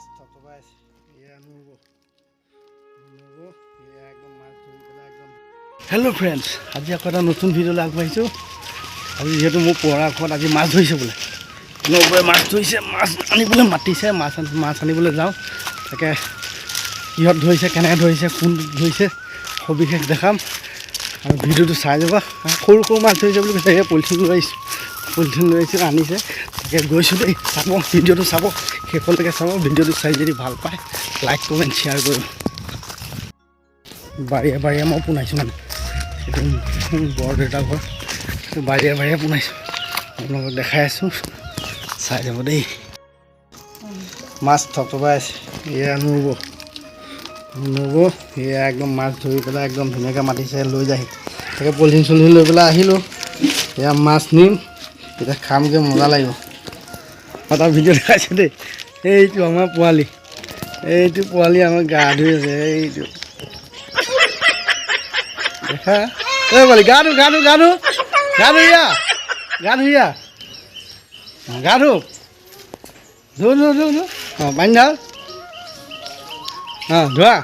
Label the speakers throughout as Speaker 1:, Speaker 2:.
Speaker 1: মাছ থপথপাইছে এয়া নহ'ব এয়া একদম মাছ ধৰি পেলাই একদম। হেল্ল' ফ্ৰেণ্ডছ, আজি আকৌ এটা নতুন ভিডিঅ'লৈ আগবাঢ়িছোঁ। আজি যিহেতু মোৰ পঢ়া ঘৰত আজি মাছ ধৰিছে বোলে, নবৌৱে মাছ ধৰিছে, মাছ আনিবলৈ মাতিছে, মাছ আনিবলৈ যাওঁ। তাকে কিহত ধৰিছে, কেনেকৈ ধৰিছে, কোন ধৰিছে সবিশেষ দেখাম আৰু ভিডিঅ'টো চাই যাবা। সৰু সৰু মাছ ধৰিছে বুলি কৈছে, এই পলিথিন লৈ আহিছোঁ আনিছে। তাকে গৈছোঁ দেই, চাব ভিডিঅ'টো, চাব শেষলৈকে চাব। ভিডিঅ'টো চাই যদি ভাল পায় লাইক কমেণ্ট শ্বেয়াৰ কৰিব। বাৰীয়ে বাৰীয়ে মই পোনাইছোঁ, মানে এইটো বৰদেউতা ঘৰ, বাৰীয়ে বাৰীয়ে পোনাইছোঁ। আপোনালোকক দেখাই আছোঁ, চাই যাব দেই। মাছ থপথপাই আছে, এয়া নহ'ব এয়া একদম মাছ ধৰি পেলাই একদম ধুনীয়াকৈ মাতিছে, লৈ যায়হি। তাকে পলিথিন চলিথিন লৈ পেলাই আহিলোঁ। এয়া মাছ নিম, এতিয়া খামগৈ, মজা লাগিব। আৰু তাৰ ভিডিঅ' দেখাইছোঁ দেই। এইটো আমাৰ পোৱালি, আমাৰ গা ধুই আছে। এইটো দেখা, এই পোৱালি গা ধুই অঁ পানী ঢাল, অঁ ধোৱা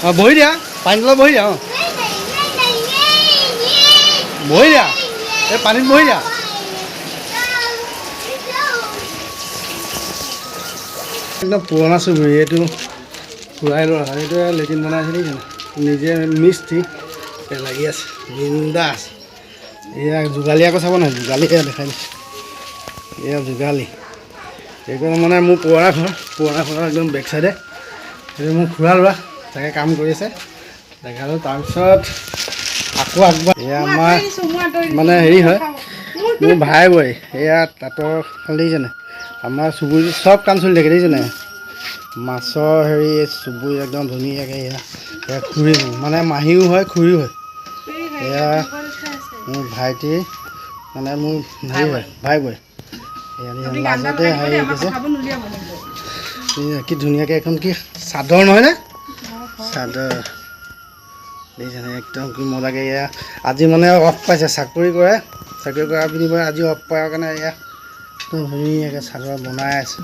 Speaker 1: অঁ বহি দিয়া, পানী তলত বহি দিয়া, অঁ বহি দিয়া, এই পানীত বহি দিয়া। একদম পুৰণা চুবুৰী, এইটো খুৰাই ল'ৰা, এইটোৱে লেট্ৰিন বনাইছে দেখিছে, নিজে মিস্ত্ৰী লাগি আছে, বিন্দাছ। এয়া যোগালী আকৌ চাব নহয়, যোগালী এয়া দেখাই দিছে, এয়া যোগালী। এইখন মানে মোৰ পুৰণা ঘৰৰ একদম বেক চাইডে, সেইটো মোৰ খুৰা ল'ৰা, তাকে কাম কৰি আছে, দেখালোঁ। তাৰপিছত আকৌ আগবাঢ়ি, এয়া আমাৰ মানে হেৰি হয়, মোৰ ভাই বোৱাৰী, এয়া তাঁতৰ শাল দেখিছেনে, আমাৰ চুবুৰী চব কাম চলি থাকে দেখিছেনে। মাছৰ হেৰি চুবুৰী একদম ধুনীয়াকৈ, এয়া খুৰী মানে মাহীও হয়, খুৰীও হয়। এয়া মোৰ ভাইটিৰ মানে মোৰ হেৰি হয়, ভাই বোৱাৰী। লাজতে হেৰি কৈছে, কি ধুনীয়াকৈ এখন কি চাদৰ নহয়নে, চাদৰ দেখিছেনে, একদম কি মজাকৈ। এয়া আজি মানে অফ পাইছে, চাকৰি কৰাৰ বিনিময়ত আজি অফ পোৱাৰ কাৰণে এয়া একদম ধুনীয়াকৈ চাদৰ বনাই আছে।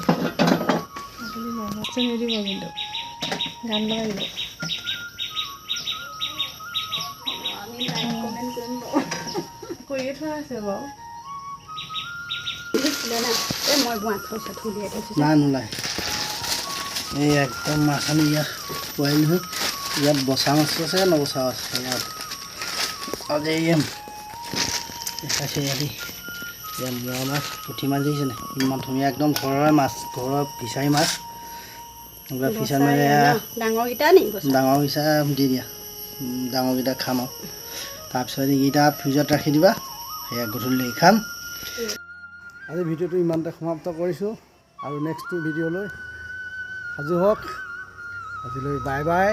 Speaker 2: কৰিয়ে থোৱা আছে বাৰু,
Speaker 1: নাই নোলায়, এই একদম মাছ আনি ইয়াত পোৱালি নহয়। ইয়াত বচা মাছ আছে, নবচা মাছ ইয়াত আজি দেখাইছে ইয়াত। এয়া মোৱা মাছ, পুঠি মাছ দেখিছেনে, ইমান ধুনীয়া, একদম ঘৰৰে মাছ, ঘৰৰ ফিচাৰী মাছ। এইবিলাক ফিচাৰী মানে ডাঙৰকেইটা দি দিয়া, ডাঙৰকেইটা খাম আৰু তাৰপিছত এইকেইটা ফ্ৰিজত ৰাখি দিবা, সেয়া গধূলি খাম। আজি ভিডিঅ'টো ইমানতে সমাপ্ত কৰিছোঁ, আৰু নেক্সটটো ভিডিঅ'লৈ সাজু হওক। আজিলৈ বাই বাই।